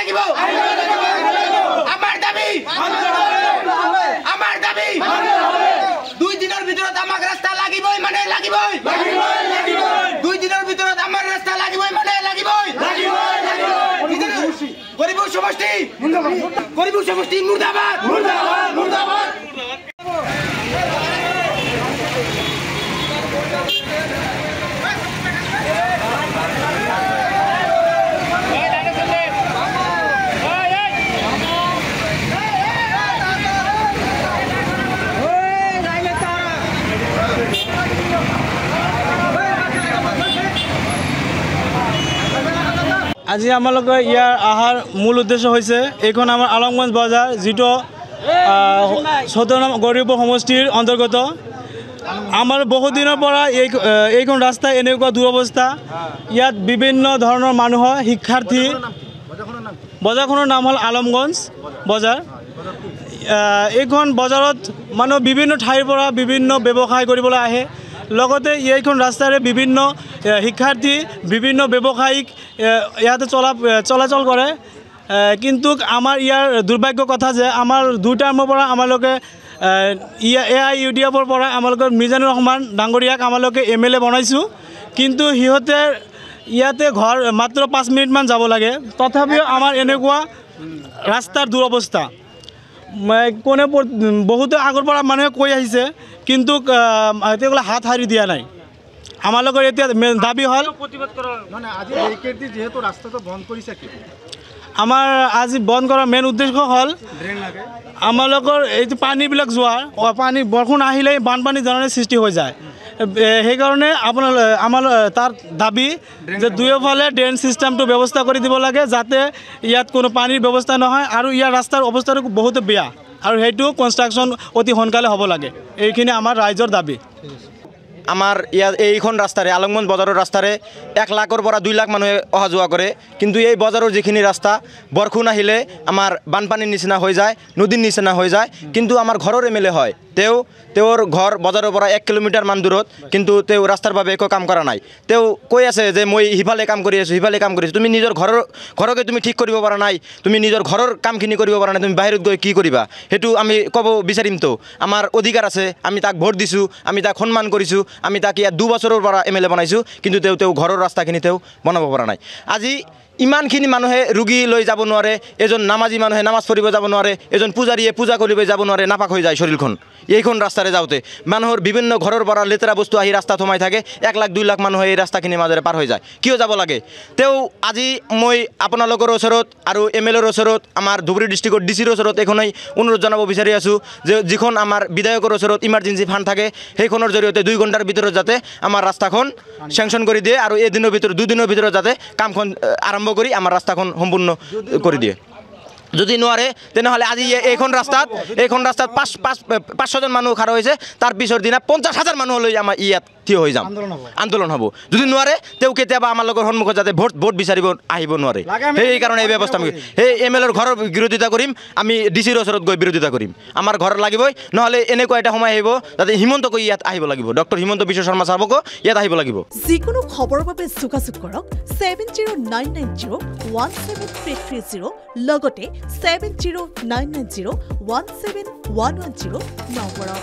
লাগিব আমাৰ দাবী 2 দিনৰ ভিতৰত আমাক ৰাস্তা লাগিবই মানে লাগিবই 2 দিনৰ ভিতৰত আমাৰ ৰাস্তা লাগিবই মানে লাগিবই গৰিব সমষ্টি মুৰ্দাবাদ মুৰ্দাবাদ মুৰ্দাবাদ আজি আমালোকৰ ইয়াৰ আহাৰ মূল উদ্দেশ্য হৈছে এইখন আমাৰ আলমগঞ্জ বজাৰ যিটো ১৭ নং গৌৰীপুৰ সমষ্টিৰ অন্তৰ্গত আমাৰ বহু দিনৰ পৰা এইখন ৰাস্তা এনেকুৱা দুৰৱস্থা ইয়াত বিভিন্ন ধৰণৰ মানুহ শিক্ষাৰ্থী বজাৰখনৰ নাম হ'ল আলমগঞ্জ বজাৰ এইখন বজাৰত মানুহ বিভিন্ন ঠাইৰ পৰা বিভিন্ন ব্যৱসায় কৰিবলৈ আহে লগতে এইখন ৰাস্তাৰে বিভিন্ন শিক্ষাৰ্থী বিভিন্ন ব্যৱসায়িক ইয়াতে চলাচল কৰে কিন্তু আমাৰ ইয়াৰ দুৰ্ভাগ্য কথা যে আমাৰ 2 টাৰ্মৰ পৰা আমালোকে AIUDFৰ পৰা আমালোকৰ মিজানুৰ ৰহমান ডাঙৰীয়াক আমালোকে MLA বনাইছোঁ কিন্তু সিহঁতে ইয়াতে ঘৰ মাত্ৰ 5 মিনিটমান যাব লাগে তথাপিও আমাৰ এনেকুৱা ৰাস্তাৰ দুৰৱস্থা কোনে বহুতো আগৰ পৰা মানুহে কৈ আহিছে কিন্তু তেওঁলোকে হাত হাৰি দিয়া নাই আমালোকৰ এতিয়া দাবী হ'ল আমাৰ আজি বন্ধ কৰাৰ মেইন উদ্দেশ্য হ'ল আমালোকৰ এইটো পানীবিলাক যোৱাৰ পানী বৰষুণ আহিলেই বানপানী ধৰণে সৃষ্টি হৈ যায় সেইকাৰণে আমাৰ তাৰ দাবী যে দুয়োফালে ড্ৰেইন চিষ্টেমটো ব্যৱস্থা কৰি দিব লাগে যাতে ইয়াত কোনো পানীৰ ব্যৱস্থা নহয় আৰু ইয়াৰ ৰাস্তাৰ অৱস্থাটো বহুত বেয়া আৰু সেইটো কনষ্ট্ৰাকশ্যন অতি সোনকালে হ'ব লাগে এইখিনি আমাৰ ৰাইজৰ দাবী আমাৰ ইয়াত এইখন ৰাস্তাৰে আলমগঞ্জ বজাৰৰ ৰাস্তাৰে 1 লাখৰ পৰা 2 লাখ মানুহে অহা যোৱা কৰে কিন্তু এই বজাৰৰ যিখিনি ৰাস্তা বৰষুণ আহিলে আমাৰ বানপানীৰ নিচিনা হৈ যায় নদীৰ নিচিনা হৈ যায় কিন্তু আমাৰ ঘৰৰ MLA হয় তেওঁৰ ঘৰ বজাৰৰ পৰা 1 কিলোমিটাৰ মান দূৰত কিন্তু তেওঁ ৰাস্তাৰ বাবে একো কাম কৰা নাই তেওঁ কৈ আছে যে মই হিফালে কাম কৰি আছোঁ তুমি নিজৰ ঘৰকে তুমি ঠিক কৰিব পৰা নাই তুমি নিজৰ ঘৰৰ কামখিনি কৰিব পৰা নাই তুমি বাহিৰত গৈ কি কৰিবা সেইটো আমি ক'ব বিচাৰিম তো আমাৰ অধিকাৰ আছে আমি তাক ভোট দিছোঁ আমি তাক সন্মান কৰিছোঁ আমি তাক ইয়াত 2 বছৰৰ পৰা MLA বনাইছোঁ কিন্তু তেওঁ ঘৰৰ ৰাস্তাখিনি তেওঁ বনাব পৰা নাই আজি ইমানখিনি মানুহে ৰোগী লৈ যাব নোৱাৰে এজন নামাজি মানুহে নামাজ পঢ়িব যাব নোৱাৰে এজন পূজাৰীয়ে পূজা কৰিব যাব নোৱাৰে নাপাক হৈ যায় শৰীৰখন এইখন ৰাস্তাৰে যাওঁতে মানুহৰ বিভিন্ন ঘৰৰ পৰা লেতেৰা বস্তু আহি ৰাস্তাত সোমাই থাকে 1 লাখ 2 লাখ মানুহে এই ৰাস্তাখিনিৰ মাজেৰে পাৰ হৈ যায় কিয় যাব লাগে তেওঁ আজি মই আপোনালোকৰ ওচৰত আৰু MLAৰ ওচৰত আমাৰ ধুবুৰী ডিষ্ট্ৰিক্টৰ DCৰ ওচৰত এখনেই অনুৰোধ জনাব বিচাৰি আছোঁ যে যিখন আমাৰ বিধায়কৰ ওচৰত ইমাৰ্জেঞ্চি ফাণ্ড থাকে সেইখনৰ জৰিয়তে 2 ঘণ্টাৰ ভিতৰত যাতে আমাৰ ৰাস্তাখন চেংচন কৰি দিয়ে আৰু এই দিনৰ ভিতৰত 2 দিনৰ ভিতৰত যাতে কামখন আৰম্ভ কৰি আমাৰ ৰাস্তাখন সম্পূৰ্ণ কৰি দিয়ে যদি নোৱাৰে তেনেহ'লে আজি এইখন ৰাস্তাত 500 জন মানুহ খাৰা হৈছে তাৰ পিছৰ দিনা 50,000 মানুহলৈ আমাৰ ইয়াত থিয় হৈ যাম আন্দোলন হ'ব যদি নোৱাৰে তেওঁ কেতিয়াবা আমাৰ লগৰ সন্মুখত যাতে ভোট বিচাৰিব আহিব নোৱাৰে সেইকাৰণে এই ব্যৱস্থা আমি সেই MLAৰ ঘৰৰ বিৰোধিতা কৰিম আমি DCৰ ওচৰত গৈ বিৰোধিতা কৰিম আমাৰ ঘৰ লাগিবই নহ'লে এনেকুৱা এটা সময় আহিব যাতে হিমন্তকৈ ইয়াত আহিব লাগিব ডক্টৰ হিমন্ত বিশ্ব শৰ্মা ছাৰকো ইয়াত আহিব লাগিব যিকোনো খবৰৰ বাবে যোগাযোগ কৰক 7099017330 লগতে 7099017110 নম্বৰত